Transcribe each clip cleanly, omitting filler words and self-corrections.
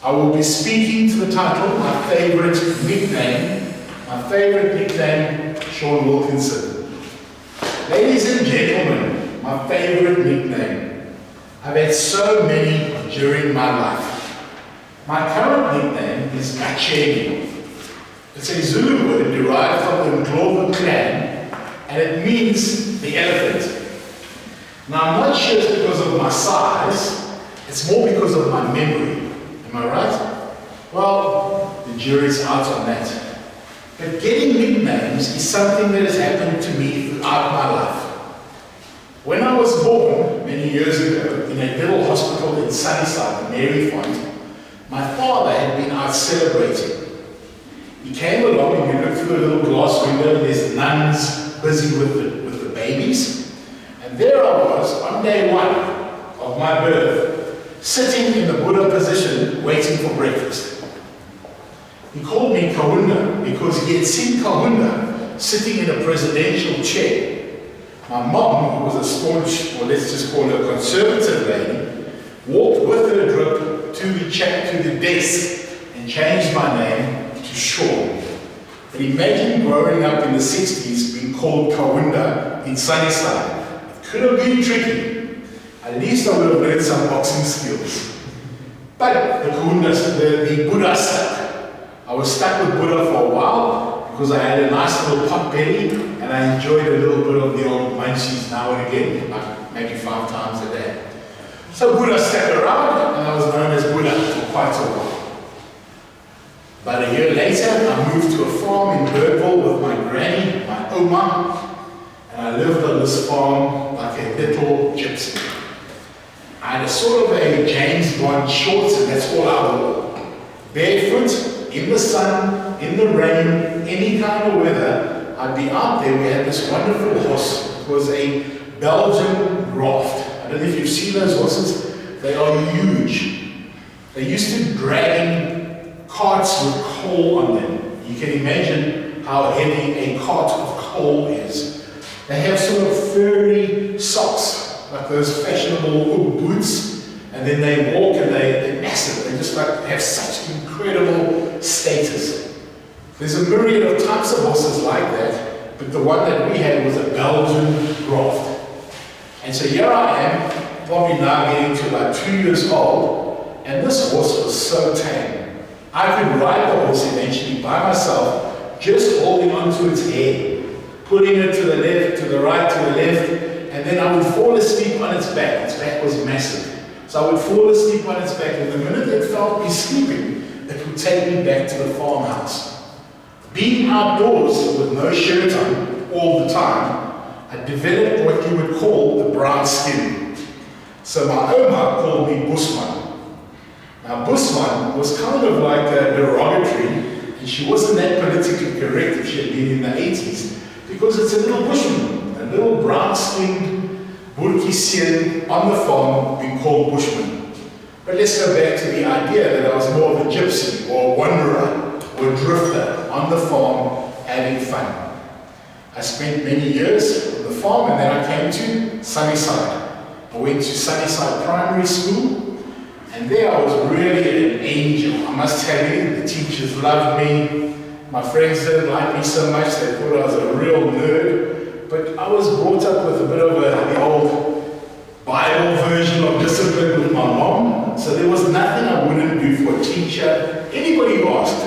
I will be speaking to the title, My Favorite Nickname. My favorite nickname, Shaun Wilkinson. Ladies and gentlemen, my favorite nickname. I've had so many during my life. My current nickname is Gacheni. It's a Zulu word derived from the Ndlovu clan, and it means the elephant. Now, I'm not sure it's because of my size, it's more because of my memory. Am I right? Well, the jury's out on that. But getting nicknames is something that has happened to me throughout my life. When I was born, many years ago, in a little hospital in Sunnyside, Mary Font, my father had been out celebrating. He came along and we looked through a little glass window and there's nuns busy with the babies. And there I was, on day one of my birth, sitting in the Buddha position, waiting for breakfast. He called me Kahunda because he had seen Kahunda sitting in a presidential chair. My mom, who was a staunch, or let's just call her conservative lady, walked with her drip to the desk and changed my name to Shaun. But imagine growing up in the 60s being called Kahunda in Sunnyside. It could have been tricky. At least I would have learned some boxing skills. But the Buddha stuck. I was stuck with Buddha for a while because I had a nice little pot belly and I enjoyed a little bit of the old munchies now and again, like maybe 5 times a day. So Buddha stuck around and I was known as Buddha for quite a while. About a year later, I moved to a farm in Birdville with my granny, my Oma, and I lived on this farm like a little gypsy. I had a sort of a James Bond shorts and that's all I wore. Barefoot, in the sun, in the rain, any kind of weather, I'd be out there. We had this wonderful horse. It was a Belgian Graft. I don't know if you've seen those horses. They are huge. They used to drag carts with coal on them. You can imagine how heavy a cart of coal is. They have sort of furry socks, like those fashionable boots, and then they walk and they're massive. They just like have such incredible status. There's a myriad of types of horses like that, but the one that we had was a Belgian Graft. And so here I am, probably now getting to about 2 years old, and this horse was so tame. I could ride the horse eventually by myself, just holding onto its head, pulling it to the left, to the right, to the left, and then I would fall asleep on its back. Its back was massive. So I would fall asleep on its back, and the minute it felt me sleeping, it would take me back to the farmhouse. Being outdoors with no shirt on all the time, I developed what you would call the brown skin. So my Oma called me Busman. Now Busman was kind of like a derogatory, and she wasn't that politically correct if she had been in the 80s, because it's a little bushman, a little brown-skinned Burkisian on the farm being called bushman. But let's go back to the idea that I was more of a gypsy or a wanderer or a drifter on the farm having fun. I spent many years on the farm and then I came to Sunnyside. I went to Sunnyside Primary School and there I was really an angel. I must tell you, the teachers loved me. My friends didn't like me so much, they thought I was a real nerd. But I was brought up with a bit of the old Bible version of discipline with my mom. So there was nothing I wouldn't do for a teacher, anybody who asked.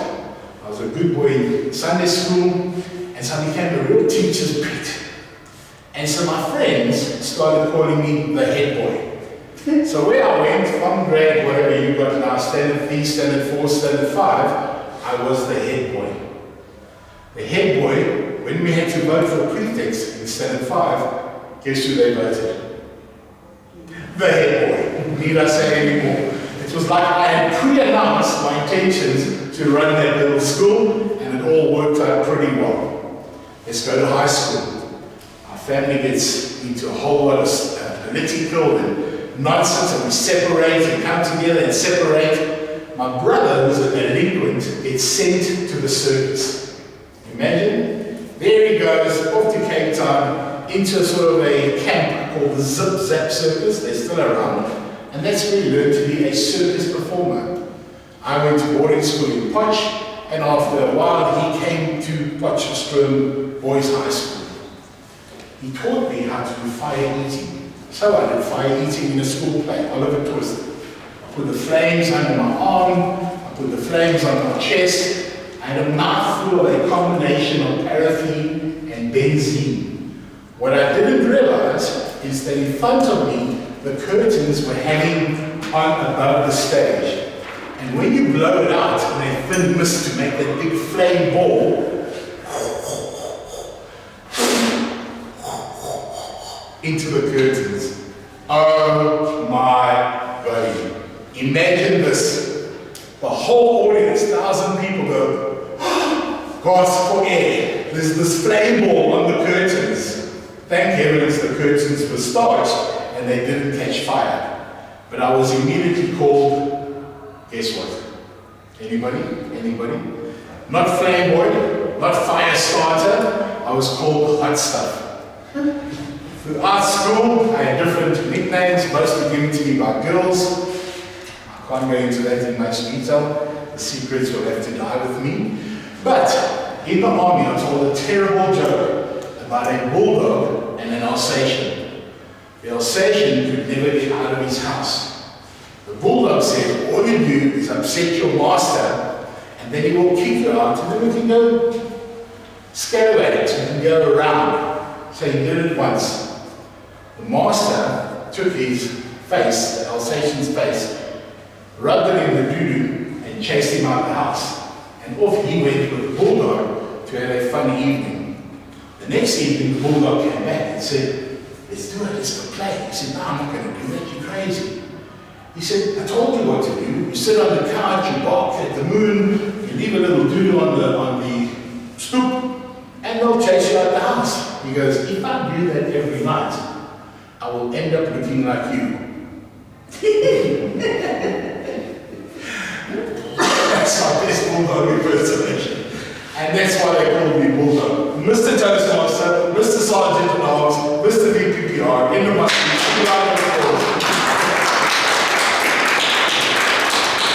I was a good boy in Sunday school, and so I became a real teacher's pet. And so my friends started calling me the head boy. So where I went from grade, whatever you got now, standard 3, standard 4, standard 5, I was the head boy. The head boy, when we had to vote for prefects in standard 5, guess who they voted? The head boy. Need I say anymore? It was like I had pre-announced my intentions to run that little school, and it all worked out pretty well. Let's go to high school. Our family gets into a whole lot of political and nonsense, and we separate and come together and separate. My brother, who's a delinquent, gets sent to the circus. Imagine, there he goes, off to Cape Town, into a sort of a camp called the Zip Zap Circus. They're still around. And that's where he learned to be a circus performer. I went to boarding school in Potch, and after a while he came to Potchefstroom Boys High School. He taught me how to do fire eating. So I did fire eating in a school play, Oliver Twist. I put the flames under my arm, I put the flames on my chest. I had a mouthful of a combination of paraffin and benzene. What I didn't realize is that in front of me, the curtains were hanging on above the stage. And when you blow it out in a thin mist to make that big flame ball, into the curtains. Oh my body. Imagine this. The whole audience, 1,000 people go, gasp for air. There's this flame ball on the curtains. Thank heavens the curtains were starched and they didn't catch fire. But I was immediately called, guess what? Anybody? Anybody? Not flame boy, not fire starter. I was called hot stuff. Throughout school, I had different nicknames, mostly given to me by girls. I can't go into that in much detail. The secrets will have to die with me. But in the army, I told a terrible joke about a bulldog and an Alsatian. The Alsatian could never get out of his house. The bulldog said, all you do is upset your master, and then he will kick you out, and then we can go scallywag, we can go around. So he did it once. The master took his face, the Alsatian's face, rubbed it in the doo-doo, and chased him out of the house. And off he went with the bulldog to have a fun evening. The next evening, the bulldog came back and said, let's do it, let's go play. He said, no, I'm not going to do that, you're crazy. He said, I told you what to do. You sit on the couch, you bark at the moon, you leave a little doodle on the stoop, and they'll chase you out of the house. He goes, if I do that every night, I will end up looking like you.